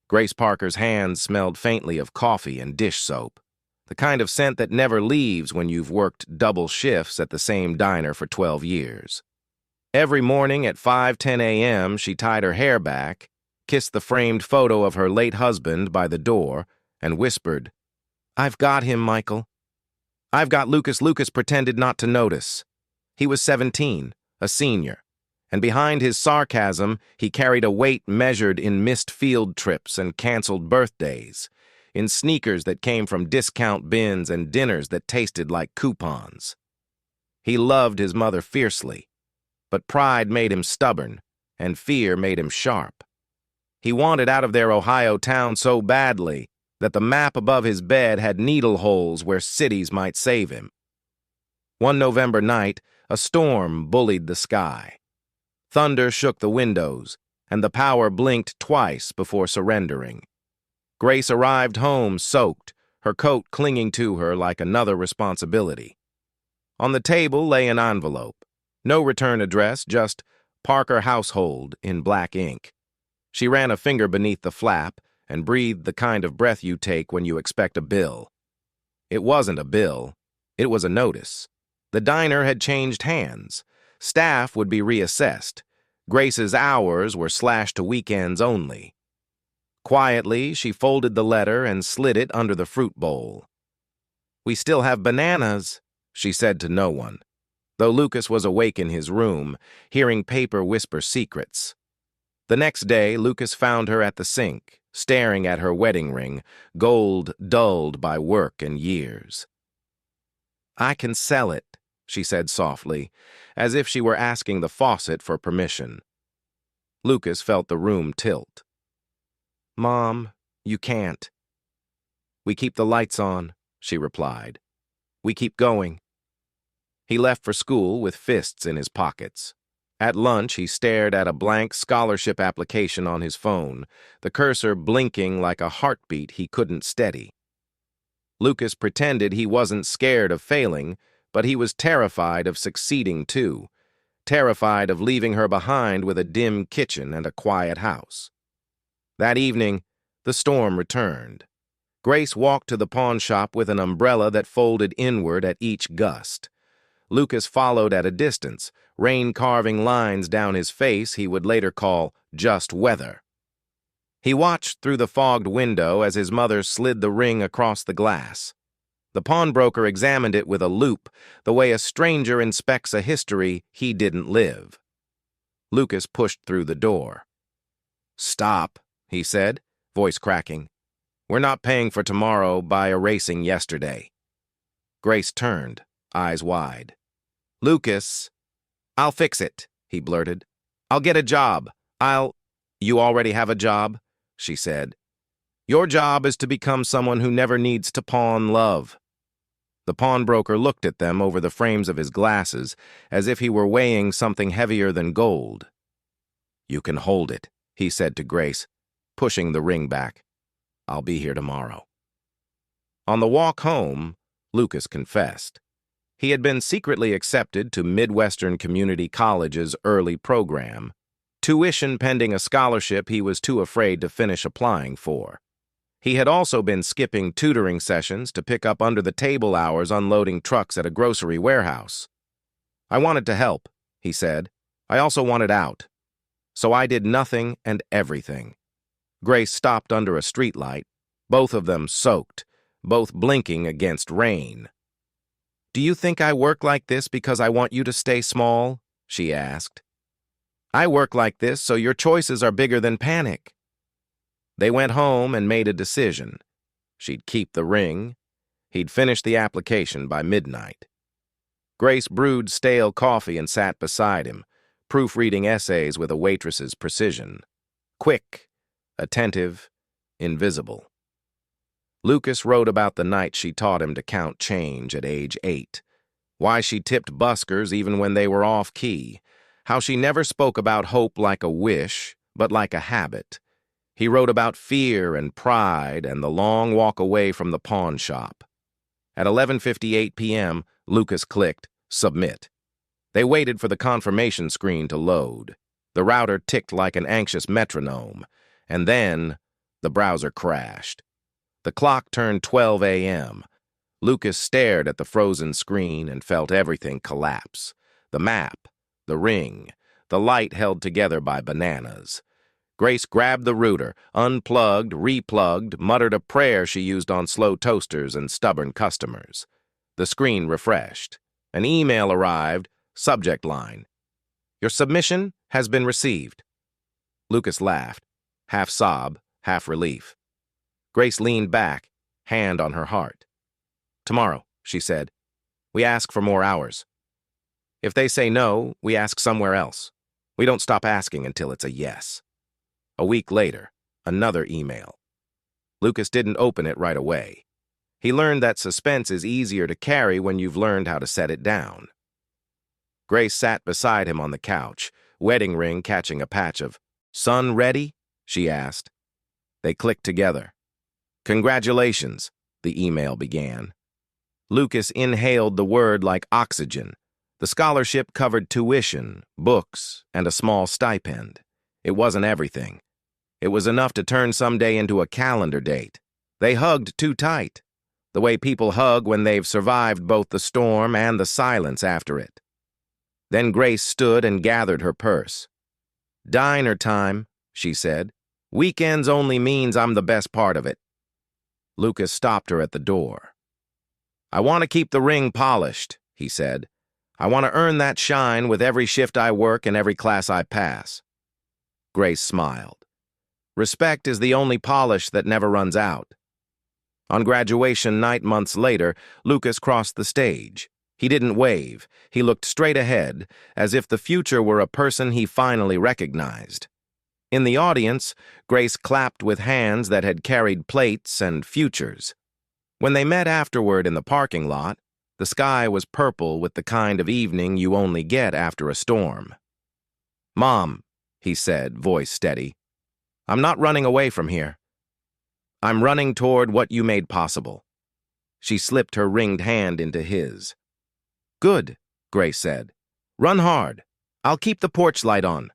Grace Parker's hands smelled faintly of coffee and dish soap, the kind of scent that never leaves when you've worked double shifts at the same diner for 12 years. Every morning at 5:10 a.m., she tied her hair back, kissed the framed photo of her late husband by the door, and whispered, "I've got him, Michael. I've got Lucas." Lucas pretended not to notice. He was 17, a senior, and behind his sarcasm, he carried a weight measured in missed field trips and canceled birthdays, in sneakers that came from discount bins and dinners that tasted like coupons. He loved his mother fiercely, but pride made him stubborn, and fear made him sharp. He wanted out of their Ohio town so badly that the map above his bed had needle holes where cities might save him. One November night, a storm bullied the sky. Thunder shook the windows, and the power blinked twice before surrendering. Grace arrived home soaked, her coat clinging to her like another responsibility. On the table lay an envelope. No return address, just Parker Household in black ink. She ran a finger beneath the flap and breathed the kind of breath you take when you expect a bill. It wasn't a bill. It was a notice. The diner had changed hands. Staff would be reassessed. Grace's hours were slashed to weekends only. Quietly, she folded the letter and slid it under the fruit bowl. "We still have bananas," she said to no one, though Lucas was awake in his room, hearing paper whisper secrets. The next day, Lucas found her at the sink, staring at her wedding ring, gold dulled by work and years. "I can sell it," she said softly, as if she were asking the faucet for permission. Lucas felt the room tilt. "Mom, you can't." "We keep the lights on," she replied. "We keep going." He left for school with fists in his pockets. At lunch, he stared at a blank scholarship application on his phone, the cursor blinking like a heartbeat he couldn't steady. Lucas pretended he wasn't scared of failing, but he was terrified of succeeding too, terrified of leaving her behind with a dim kitchen and a quiet house. That evening, the storm returned. Grace walked to the pawn shop with an umbrella that folded inward at each gust. Lucas followed at a distance, rain carving lines down his face he would later call just weather. He watched through the fogged window as his mother slid the ring across the glass. The pawnbroker examined it with a loupe, the way a stranger inspects a history he didn't live. Lucas pushed through the door. "Stop," he said, voice cracking. "We're not paying for tomorrow by erasing yesterday." Grace turned, eyes wide. "Lucas." "I'll fix it," he blurted. "I'll get a job. You already have a job," she said. "Your job is to become someone who never needs to pawn love." The pawnbroker looked at them over the frames of his glasses as if he were weighing something heavier than gold. "You can hold it," he said to Grace, pushing the ring back. "I'll be here tomorrow." On the walk home, Lucas confessed. He had been secretly accepted to Midwestern Community College's early program, tuition pending a scholarship he was too afraid to finish applying for. He had also been skipping tutoring sessions to pick up under-the-table hours unloading trucks at a grocery warehouse. "I wanted to help," he said. "I also wanted out. So I did nothing and everything." Grace stopped under a streetlight, both of them soaked, both blinking against rain. "Do you think I work like this because I want you to stay small?" she asked. "I work like this so your choices are bigger than panic." They went home and made a decision. She'd keep the ring. He'd finish the application by midnight. Grace brewed stale coffee and sat beside him, proofreading essays with a waitress's precision. Quick, attentive, invisible. Lucas wrote about the night she taught him to count change at age 8, why she tipped buskers even when they were off-key, how she never spoke about hope like a wish, but like a habit. He wrote about fear and pride and the long walk away from the pawn shop. At 11:58 p.m., Lucas clicked, "Submit." They waited for the confirmation screen to load. The router ticked like an anxious metronome, and then The browser crashed. The clock turned 12 a.m. Lucas stared at the frozen screen and felt everything collapse. The map, the ring, the light held together by bananas. Grace grabbed the router, unplugged, replugged, muttered a prayer she used on slow toasters and stubborn customers. The screen refreshed. An email arrived, subject line: "Your submission has been received." Lucas laughed, half sob, half relief. Grace leaned back, hand on her heart. "Tomorrow," she said. "We ask for more hours. If they say no, we ask somewhere else. We don't stop asking until it's a yes." A week later, another email. Lucas didn't open it right away. He learned that suspense is easier to carry when you've learned how to set it down. Grace sat beside him on the couch, wedding ring catching a patch of "Son ready?" she asked. They clicked together. "Congratulations," the email began. Lucas inhaled the word like oxygen. The scholarship covered tuition, books, and a small stipend. It wasn't everything. It was enough to turn someday into a calendar date. They hugged too tight, the way people hug when they've survived both the storm and the silence after it. Then Grace stood and gathered her purse. "Diner time," she said. "Weekends only means I'm the best part of it." Lucas stopped her at the door. "I want to keep the ring polished," he said. "I want to earn that shine with every shift I work and every class I pass." Grace smiled. Respect is the only polish that never runs out. On graduation night months later, Lucas crossed the stage. He didn't wave. He looked straight ahead, as if the future were a person he finally recognized. In the audience, Grace clapped with hands that had carried plates and futures. When they met afterward in the parking lot, the sky was purple with the kind of evening you only get after a storm. "Mom," he said, voice steady, "I'm not running away from here. I'm running toward what you made possible." She slipped her ringed hand into his. "Good," Grace said. "Run hard. I'll keep the porch light on."